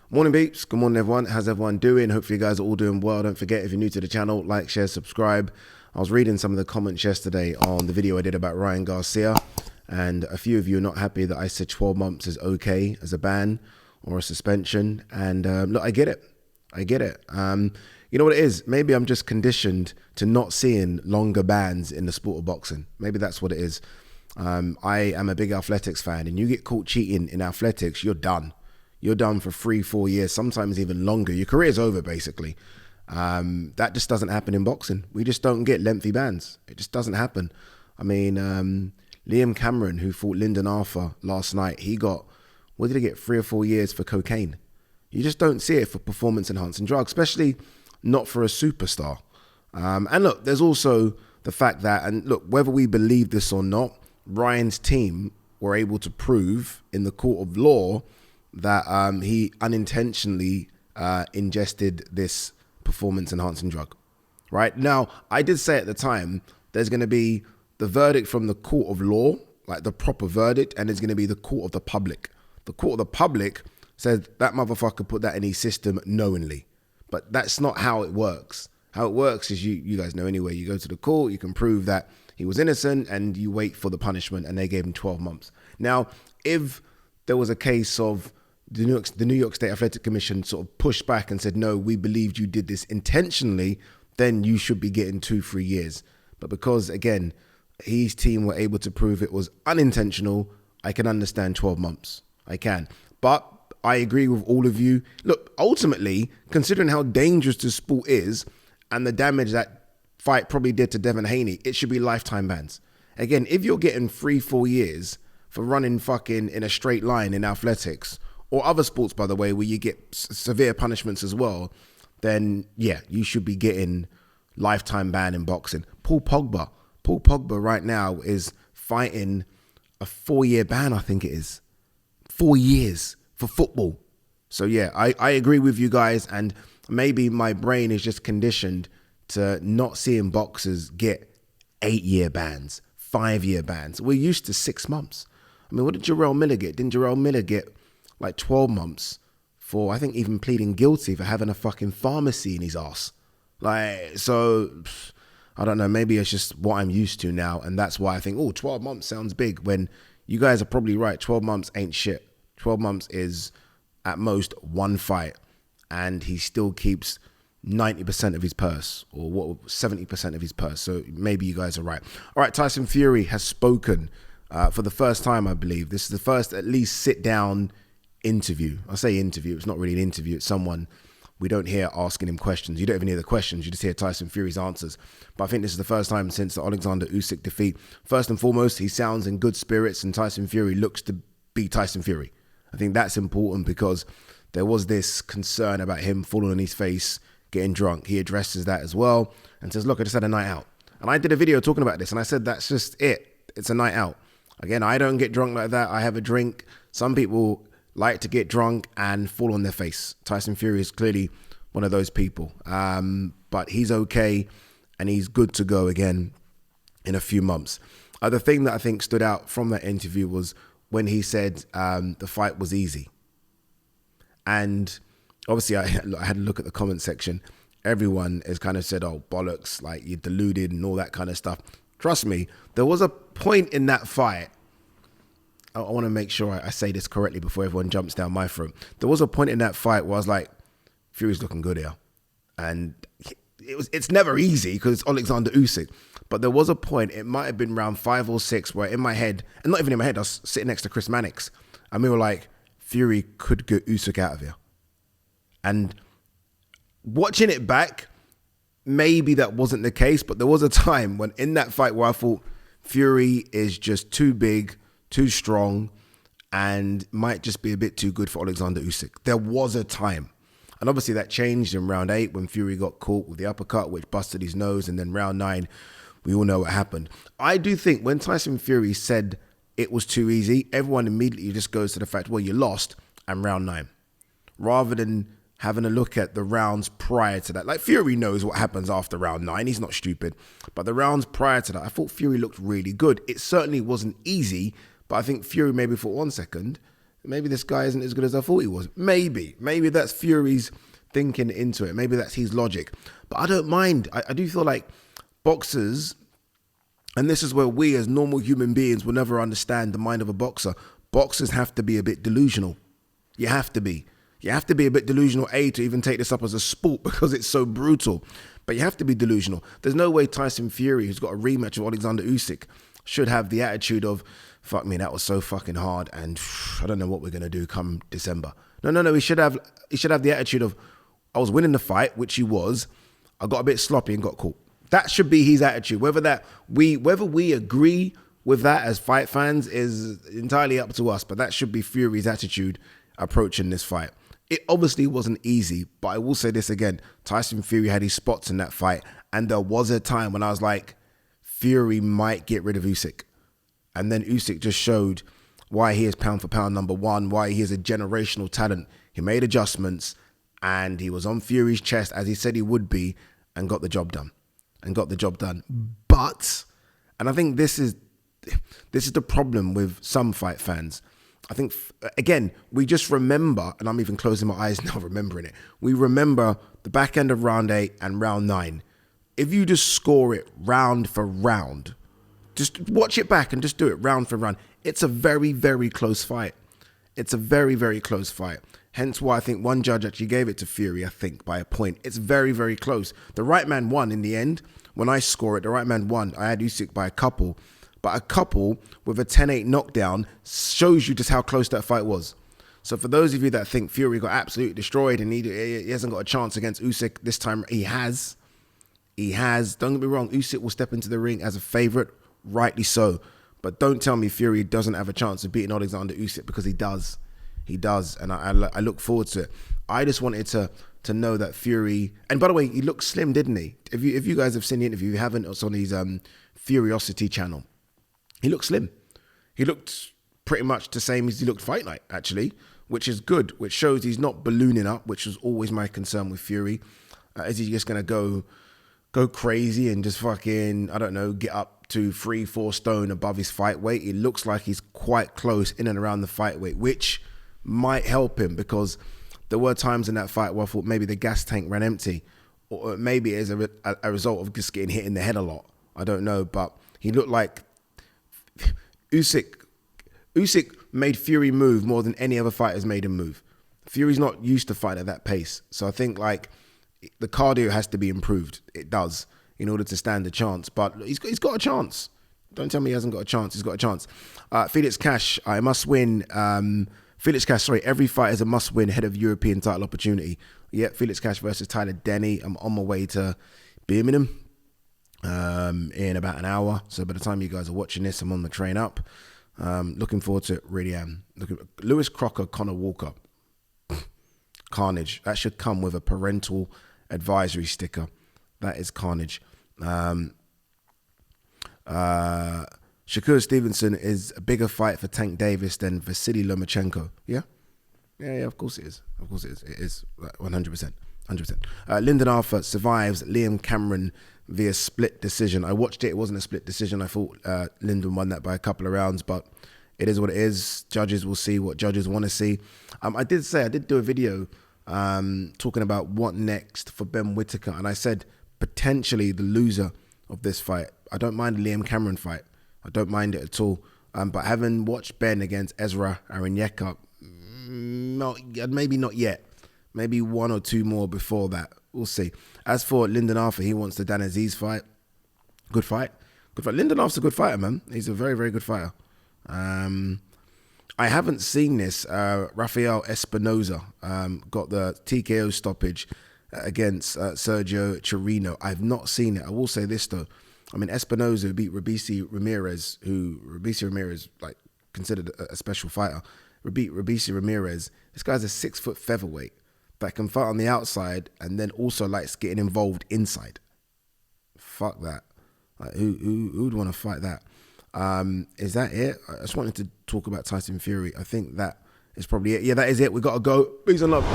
Morning peeps, good morning everyone. How's everyone doing? Hopefully you guys are all doing well. Don't forget, if you're new to the channel, like, share, subscribe. I was reading some of the comments yesterday on the video I did about Ryan Garcia, and a few of you are not happy that I said 12 months is okay as a ban or a suspension. And look, I get it. You know what it is? Maybe I'm just conditioned to not seeing longer bans in the sport of boxing. Maybe that's what it is. I am a big athletics fan, and you get caught cheating in athletics, you're done. You're done for 3-4 years, sometimes even longer. Your career's over, basically. That just doesn't happen in boxing. We just don't get lengthy bans. It just doesn't happen. I mean, Liam Cameron, who fought Lyndon Arthur last night, he got, what did he get, 3 or 4 years for cocaine? You just don't see it for performance-enhancing drugs, especially not for a superstar. And look, there's also the fact that, and look, whether we believe this or not, Ryan's team were able to prove in the court of law that he unintentionally ingested this performance-enhancing drug. Right? Now, I did say at the time, there's going to be the verdict from the court of law, like the proper verdict, and there's going to be the court of the public. The court of the public said that motherfucker put that in his system knowingly. But that's not how it works. How it works is you guys know anyway, you go to the court, you can prove that he was innocent, and you wait for the punishment, and they gave him 12 months. Now, if there was a case of the New York State Athletic Commission sort of pushed back and said, no, we believed you did this intentionally, then you should be getting 2-3 years. But because, again, his team were able to prove it was unintentional, I can understand 12 months. I can. But I agree with all of you. Look, ultimately, considering how dangerous this sport is and the damage that fight probably did to Devin Haney, it should be lifetime bans. Again, if you're getting 3-4 years for running fucking in a straight line in athletics, or other sports, by the way, where you get severe punishments as well, then yeah, you should be getting lifetime ban in boxing. Paul Pogba right now is fighting a 4-year ban, I think it is. 4 years for football. So yeah, I agree with you guys, and maybe my brain is just conditioned to not seeing boxers get 8-year bans, 5-year bans. We're used to 6 months. I mean, what did Jarrell Miller get? Didn't Jarrell Miller get like 12 months for, I think, even pleading guilty for having a fucking pharmacy in his ass? Like, so, I don't know, maybe it's just what I'm used to now, and that's why I think, 12 months sounds big, when you guys are probably right. 12 months ain't shit. 12 months is at most 1 fight, and he still keeps 90% of his purse, or 70% of his purse. So maybe you guys are right. All right, Tyson Fury has spoken for the first time, I believe. This is the first at least sit-down interview. I say interview, it's not really an interview. It's someone we don't hear asking him questions. You don't even hear the questions. You just hear Tyson Fury's answers. But I think this is the first time since the Oleksandr Usyk defeat. First and foremost, he sounds in good spirits, and Tyson Fury looks to be Tyson Fury. I think that's important because there was this concern about him falling on his face, getting drunk. He addresses that as well and says, look, I just had a night out. And I did a video talking about this, and I said, that's just it. It's a night out. Again, I don't get drunk like that. I have a drink. Some people like to get drunk and fall on their face. Tyson Fury is clearly one of those people. But he's okay, and he's good to go again in a few months. The thing that I think stood out from that interview was when he said the fight was easy. And obviously, I had a look at the comment section. Everyone has kind of said, oh, bollocks, like you're deluded and all that kind of stuff. Trust me, there was a point in that fight. I want to make sure I say this correctly before everyone jumps down my throat. There was a point in that fight where I was like, Fury's looking good here. And it's never easy because it's Oleksandr Usyk. But there was a point, it might have been round 5 or 6, where in my head, and not even in my head, I was sitting next to Chris Mannix, and we were like, Fury could get Usyk out of here. And watching it back, maybe that wasn't the case, but there was a time when in that fight where I thought Fury is just too big, too strong, and might just be a bit too good for Oleksandr Usyk. There was a time. And obviously that changed in round 8 when Fury got caught with the uppercut, which busted his nose, and then round 9, we all know what happened. I do think when Tyson Fury said it was too easy, everyone immediately just goes to the fact, well, you lost, and round 9. Rather than having a look at the rounds prior to that. Like, Fury knows what happens after round 9. He's not stupid. But the rounds prior to that, I thought Fury looked really good. It certainly wasn't easy, but I think Fury maybe thought, 1 second, maybe this guy isn't as good as I thought he was. Maybe that's Fury's thinking into it. Maybe that's his logic. But I don't mind. I do feel like boxers, and this is where we as normal human beings will never understand the mind of a boxer. Boxers have to be a bit delusional. You have to be. You have to be a bit delusional, to even take this up as a sport because it's so brutal. But you have to be delusional. There's no way Tyson Fury, who's got a rematch of Oleksandr Usyk, should have the attitude of, fuck me, that was so fucking hard and I don't know what we're going to do come December. No. He should have the attitude of, I was winning the fight, which he was. I got a bit sloppy and got caught. That should be his attitude. Whether we agree with that as fight fans is entirely up to us, but that should be Fury's attitude approaching this fight. It obviously wasn't easy, but I will say this again. Tyson Fury had his spots in that fight, and there was a time when I was like, Fury might get rid of Usyk. And then Usyk just showed why he is pound for pound number one, why he is a generational talent. He made adjustments, and he was on Fury's chest, as he said he would be, and got the job done. But, and I think this is the problem with some fight fans. I think, again, we just remember, and I'm even closing my eyes now remembering it, we remember the back end of round 8 and round 9. If you just score it round for round, just watch it back and just do it round for round, it's a very, very close fight. It's a very, very close fight. Hence why I think one judge actually gave it to Fury, I think, by a point. It's very, very close. The right man won in the end. When I score it, the right man won. I had Usyk by a couple. But a couple with a 10-8 knockdown shows you just how close that fight was. So for those of you that think Fury got absolutely destroyed and he hasn't got a chance against Usyk this time, he has. Don't get me wrong, Usyk will step into the ring as a favourite, rightly so. But don't tell me Fury doesn't have a chance of beating Oleksandr Usyk, because he does. He does, and I look forward to it. I just wanted to know that Fury, and by the way, he looked slim, didn't he? If you guys have seen the interview, if you haven't, it's on his Furiosity channel. He looked slim. He looked pretty much the same as he looked fight night, actually, which is good, which shows he's not ballooning up, which was always my concern with Fury. Is he just going to go crazy and just fucking, I don't know, get up to 3-4 stone above his fight weight? It looks like he's quite close in and around the fight weight, which might help him, because there were times in that fight where I thought maybe the gas tank ran empty, or maybe it is a result of just getting hit in the head a lot. I don't know, but he looked like Usyk made Fury move more than any other fighter's made him move. Fury's not used to fighting at that pace. So I think like the cardio has to be improved. It does, in order to stand a chance. But he's got a chance. Don't tell me he hasn't got a chance. He's got a chance. Felix Cash, I must win. Felix Cash, sorry, every fight is a must win ahead of European title opportunity. Yeah, Felix Cash versus Tyler Denny. I'm on my way to Birmingham in about an hour. So by the time you guys are watching this, I'm on the train up. Looking forward to it, really am. Lewis Crocker, Connor Walker. Carnage. That should come with a parental advisory sticker. That is carnage. Shakur Stevenson is a bigger fight for Tank Davis than Vasily Lomachenko. Yeah, of course it is. It is 100%. Lyndon Arthur survives Liam Cameron via split decision. I watched it. It wasn't a split decision. I thought Lyndon won that by a couple of rounds, but it is what it is. Judges will see what judges want to see. I did do a video talking about what next for Ben Whittaker, and I said potentially the loser of this fight. I don't mind the Liam Cameron fight. I don't mind it at all. But having watched Ben against Ezra Aranyeka, maybe not yet. Maybe one or two more before that. We'll see. As for Lyndon Arthur, he wants the Dan Aziz fight. Good fight. Lyndon Arthur's a good fighter, man. He's a very, very good fighter. I haven't seen this. Rafael Espinoza got the TKO stoppage against Sergio Chirino. I've not seen it. I will say this, though. I mean, Espinoza beat Robeisy Ramirez, who Robeisy Ramirez, like, considered a special fighter. Beat Robeisy Ramirez. This guy's a 6-foot featherweight that can fight on the outside and then also likes getting involved inside. Fuck that. Like, who'd want to fight that? Is that it? I just wanted to talk about Tyson Fury. I think that is probably it. Yeah, that is it. We got to go. Peace and love.